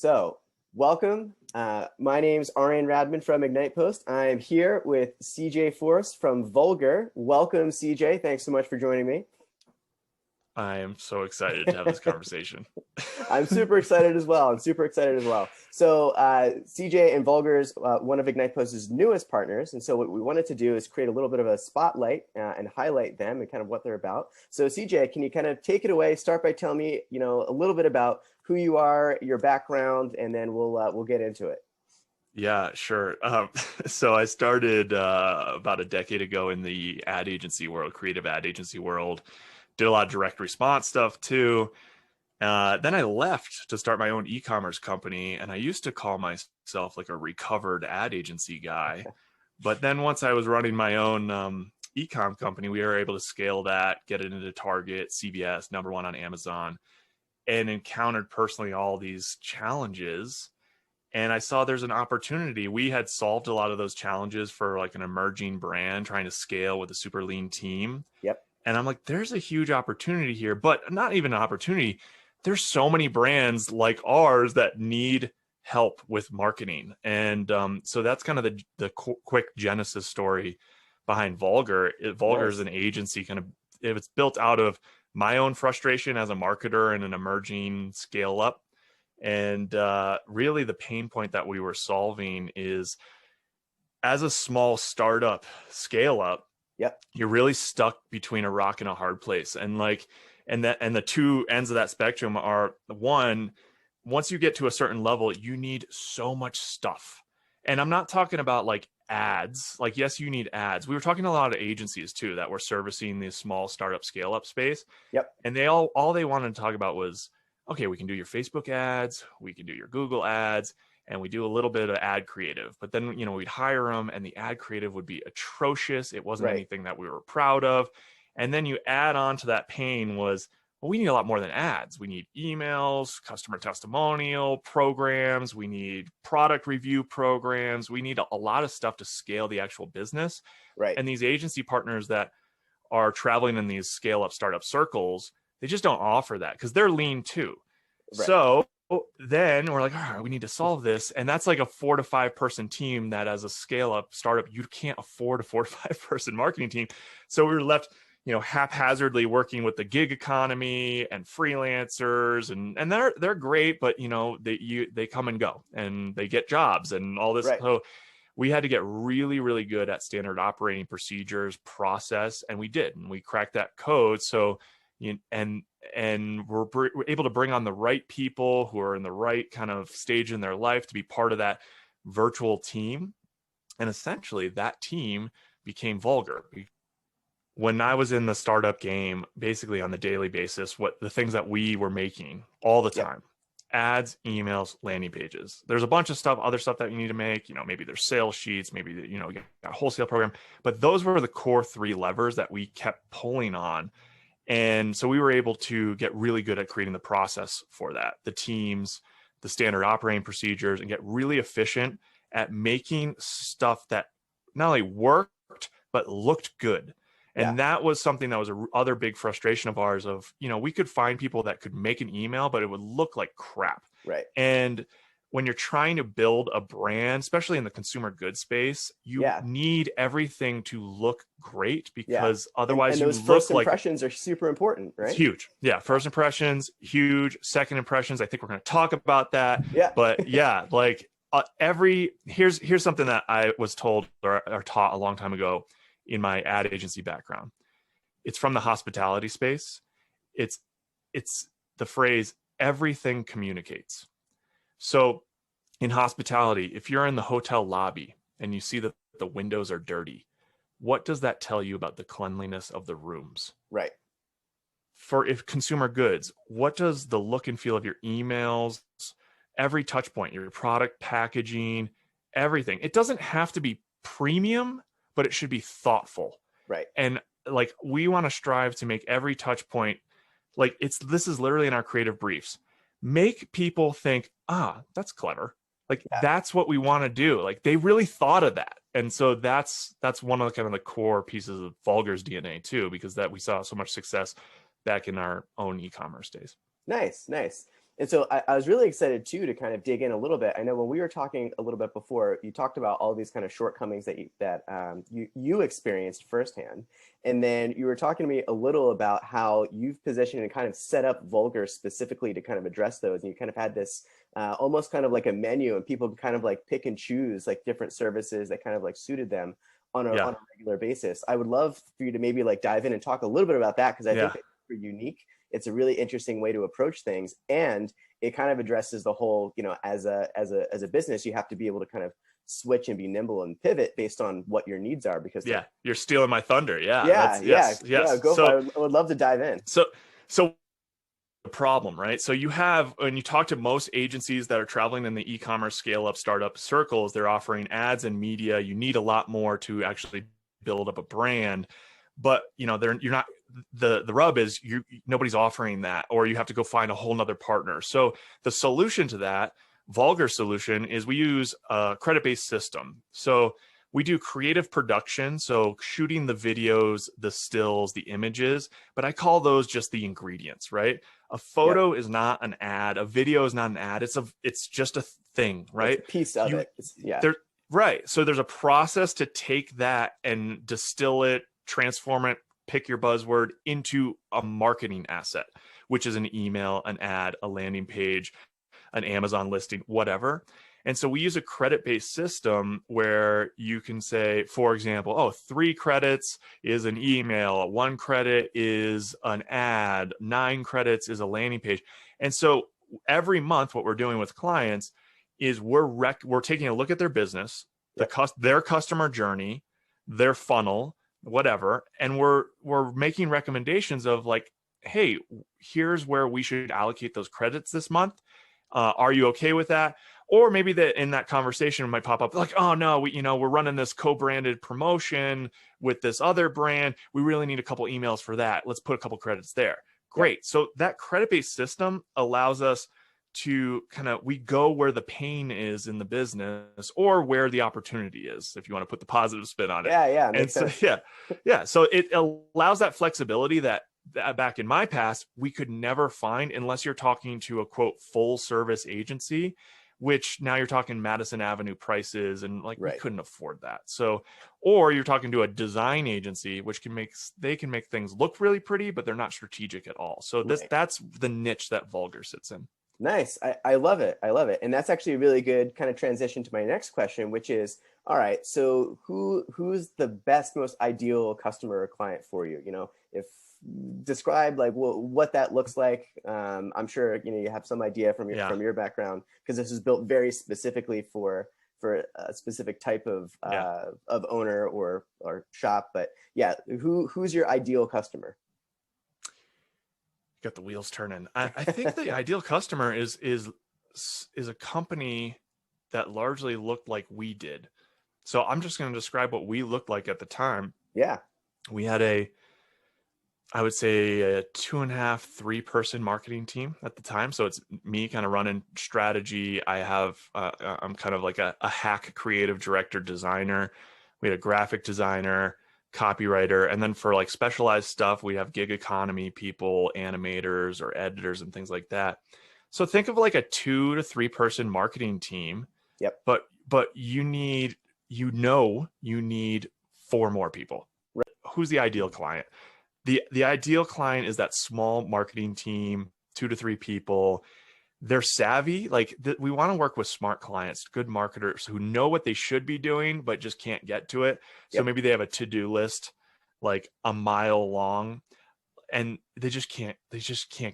So, welcome. My name's Arian Radmand from IgnitePOST. I'm here with CJ Forse from Vulgar. Welcome, CJ. Thanks so much for joining me. I am so excited to have this conversation. I'm super excited as well. So CJ and Vulgar is one of IgnitePost's newest partners. And so what we wanted to do is create a little bit of a spotlight and highlight them and kind of what they're about. So CJ, can you kind of take it away? Start by telling me, a little bit about who you are, your background, and then we'll get into it. Yeah, sure. So I started about a decade ago in the ad agency world, creative ad agency world. Did a lot of direct response stuff too. Then I left to start my own e-commerce company, and I used to call myself like a recovered ad agency guy. But then once I was running my own e-com company, we were able to scale that, get it into Target, CVS, #1 on Amazon, and encountered personally all these challenges. And I saw there's an opportunity. We had solved a lot of those challenges for like an emerging brand trying to scale with a super lean team. Yep. And I'm like, there's a huge opportunity here, but not even an opportunity. There's so many brands like ours that need help with marketing. And so that's kind of the quick genesis story behind Vulgar. Vulgar is an agency it's built out of my own frustration as a marketer and an emerging scale up. And really the pain point that we were solving is as a small startup scale up, yep, you're really stuck between a rock and a hard place. And the two ends of that spectrum are one, once you get to a certain level, you need so much stuff. And I'm not talking about like ads. Like, yes, you need ads. We were talking to a lot of agencies too that were servicing this small startup scale up space. Yep. And all they wanted to talk about was, okay, we can do your Facebook ads, we can do your Google ads, and we do a little bit of ad creative. But then, we'd hire them and the ad creative would be atrocious. It wasn't anything that we were proud of. And then you add on to that pain was, well, we need a lot more than ads. We need emails, customer testimonial programs. We need product review programs. We need a lot of stuff to scale the actual business. Right. And these agency partners that are traveling in these scale up startup circles, they just don't offer that because they're lean too. Right. So then we're like, all right, we need to solve this. And that's like a 4 to 5 person team that as a scale up startup, you can't afford a 4 to 5 person marketing team. So we were left, haphazardly working with the gig economy and freelancers and they're great, but they come and go and they get jobs and all this. Right. So we had to get really, really good at standard operating procedures process. And we did, and we cracked that code. So, and we're able to bring on the right people who are in the right kind of stage in their life to be part of that virtual team. And essentially that team became Vulgar. When I was in the startup game, basically on the daily basis, the things that we were making all the time, ads, emails, landing pages. There's a bunch of other stuff that you need to make, maybe there's sales sheets, maybe, you got a wholesale program, but those were the core 3 levers that we kept pulling on. And so we were able to get really good at creating the process for that, the teams, the standard operating procedures, and get really efficient at making stuff that not only worked, but looked good. And that was something that was other big frustration of ours of, we could find people that could make an email, but it would look like crap. Right. And when you're trying to build a brand, especially in the consumer goods space, you need everything to look great because otherwise and those first impressions are super important, right? It's huge. Yeah. First impressions, huge. Second impressions. I think we're going to talk about that. Yeah. But here's something that I was told or taught a long time ago in my ad agency background. It's from the hospitality space. It's the phrase, everything communicates. So in hospitality, if you're in the hotel lobby and you see that the windows are dirty, what does that tell you about the cleanliness of the rooms? Right. If consumer goods, what does the look and feel of your emails, every touch point, your product packaging, everything? It doesn't have to be premium, but it should be thoughtful. Right. And like, we want to strive to make every touch point, this is literally in our creative briefs. Make people think, that's clever. That's what we want to do. Like, they really thought of that. And so that's one of the kind of the core pieces of Vulgar's DNA too, because that we saw so much success back in our own e-commerce days. Nice. And so I was really excited too to kind of dig in a little bit. I know when we were talking a little bit before, you talked about all these kind of shortcomings that you experienced firsthand, and then you were talking to me a little about how you've positioned and kind of set up Vulgar specifically to kind of address those. And you kind of had this almost kind of like a menu, and people could kind of like pick and choose like different services that kind of like suited them on a regular basis. I would love for you to maybe like dive in and talk a little bit about that, because I think that's super unique. It's a really interesting way to approach things, and it kind of addresses the whole, you know, as a business, you have to be able to kind of switch and be nimble and pivot based on what your needs are. Because you're stealing my thunder. Go for it. I would love to dive in. So the problem, right? So you have, when you talk to most agencies that are traveling in the e-commerce scale up startup circles, they're offering ads and media. You need a lot more to actually build up a brand, but you know, you're not. The rub is nobody's offering that, or you have to go find a whole nother partner. So the solution to that, Vulgar solution, is we use a credit-based system. So we do creative production, so shooting the videos, the stills, the images, but I call those just the ingredients, right? A photo is not an ad, a video is not an ad, it's just a thing, right? It's a piece of it. Right. So there's a process to take that and distill it, transform it, pick your buzzword, into a marketing asset, which is an email, an ad, a landing page, an Amazon listing, whatever. And so we use a credit-based system where you can say, for example, 3 credits is an email, 1 credit is an ad, 9 credits is a landing page. And so every month, what we're doing with clients is we're taking a look at their business, their customer journey, their funnel, whatever, and we're making recommendations of like, hey, here's where we should allocate those credits this month. Are you okay with that? Or maybe that in that conversation might pop up like, oh no, we're running this co-branded promotion with this other brand. We really need a couple emails for that. Let's put a couple credits there. Great. So that credit-based system allows us to we go where the pain is in the business, or where the opportunity is, if you want to put the positive spin on it. Makes sense. So it allows that flexibility that back in my past we could never find unless you're talking to a quote full service agency, which now you're talking Madison Avenue prices, and we couldn't afford that. So, or you're talking to a design agency, which can make things look really pretty, but they're not strategic at all. So that's the niche that Vulgar sits in. Nice. I love it. I love it. And that's actually a really good kind of transition to my next question, which is, all right, so who's the best, most ideal customer or client for you? You know, if describe like what that looks like. I'm sure, you have some idea from your background, because this is built very specifically for a specific type of owner or shop. But who's your ideal customer? Got the wheels turning. I think the ideal customer is a company that largely looked like we did. So I'm just going to describe what we looked like at the time. Yeah. We had I would say a 2.5, 3 person marketing team at the time. So it's me kind of running strategy. I'm kind of like a hack creative director designer. We had a graphic designer, copywriter, and then for like specialized stuff, we have gig economy people, animators or editors and things like that. So think of like a 2 to 3 person marketing team. Yep. But you need 4 more people. Right. Who's the ideal client? The ideal client is that small marketing team, 2 to 3 people. They're savvy. We want to work with smart clients, good marketers who know what they should be doing, but just can't get to it. So maybe they have a to-do list like a mile long, and they just can't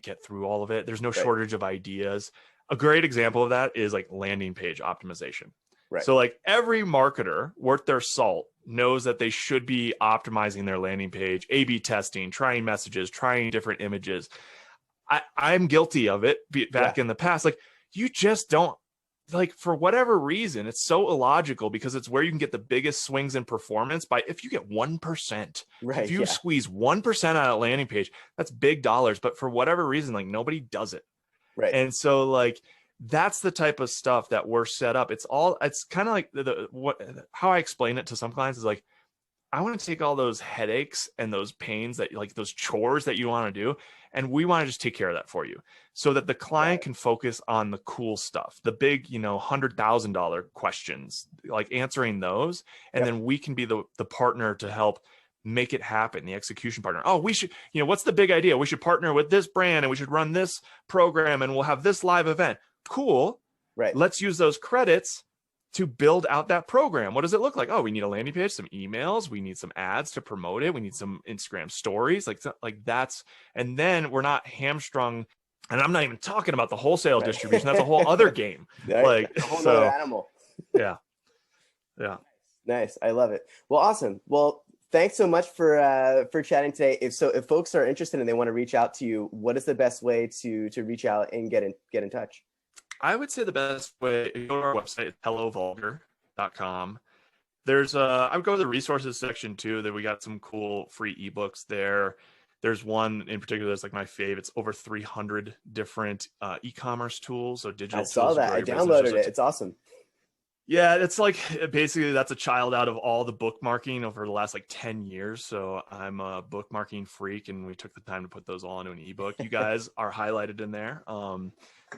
get through all of it. There's no shortage of ideas. A great example of that is like landing page optimization. Right. So like every marketer worth their salt knows that they should be optimizing their landing page, A/B testing, trying messages, trying different images. I'm guilty of it back in the past. Like you just don't, for whatever reason, it's so illogical because it's where you can get the biggest swings in performance by if you get 1%. If you squeeze 1% out of a landing page, that's big dollars. But for whatever reason, nobody does it. Right. And so that's the type of stuff that we're set up. It's kind of like how I explain it to some clients is I want to take all those headaches and those pains that like those chores that you want to do, and we want to just take care of that for you so that the client can focus on the cool stuff, the big, $100,000 questions, like answering those. And then we can be the partner to help make it happen, the execution partner. Oh, we should, what's the big idea? We should partner with this brand and we should run this program and we'll have this live event. Cool. Right. Let's use those credits to build out that program. What does it look like? Oh, we need a landing page, some emails, we need some ads to promote it, we need some Instagram stories, like that's, and then we're not hamstrung. And I'm not even talking about the wholesale distribution. That's a whole other game. Like a whole other animal. Yeah. Nice. I love it. Well, awesome. Well, thanks so much for chatting today. If folks are interested and they want to reach out to you, what is the best way to reach out and get in touch? I would say the best way, go to our website, hellovulgar.com. I would go to the resources section too, that we got some cool free ebooks there. There's one in particular that's like my favorite. It's over 300 different e-commerce tools. So digital tools. I saw that. I downloaded it. It's awesome. Yeah, it's like basically that's a child out of all the bookmarking over the last like 10 years. So I'm a bookmarking freak, and we took the time to put those all into an ebook. You guys are highlighted in there.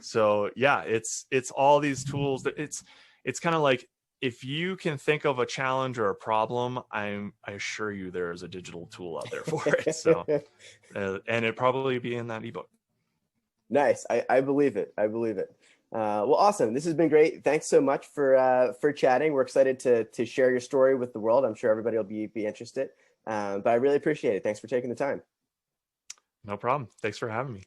So yeah, it's all these tools that it's kind of like, if you can think of a challenge or a problem, I assure you there is a digital tool out there for it. So, and it'd probably be in that ebook. Nice. I believe it. I believe it. Well, awesome. This has been great. Thanks so much for chatting. We're excited to share your story with the world. I'm sure everybody will be interested. But I really appreciate it. Thanks for taking the time. No problem. Thanks for having me.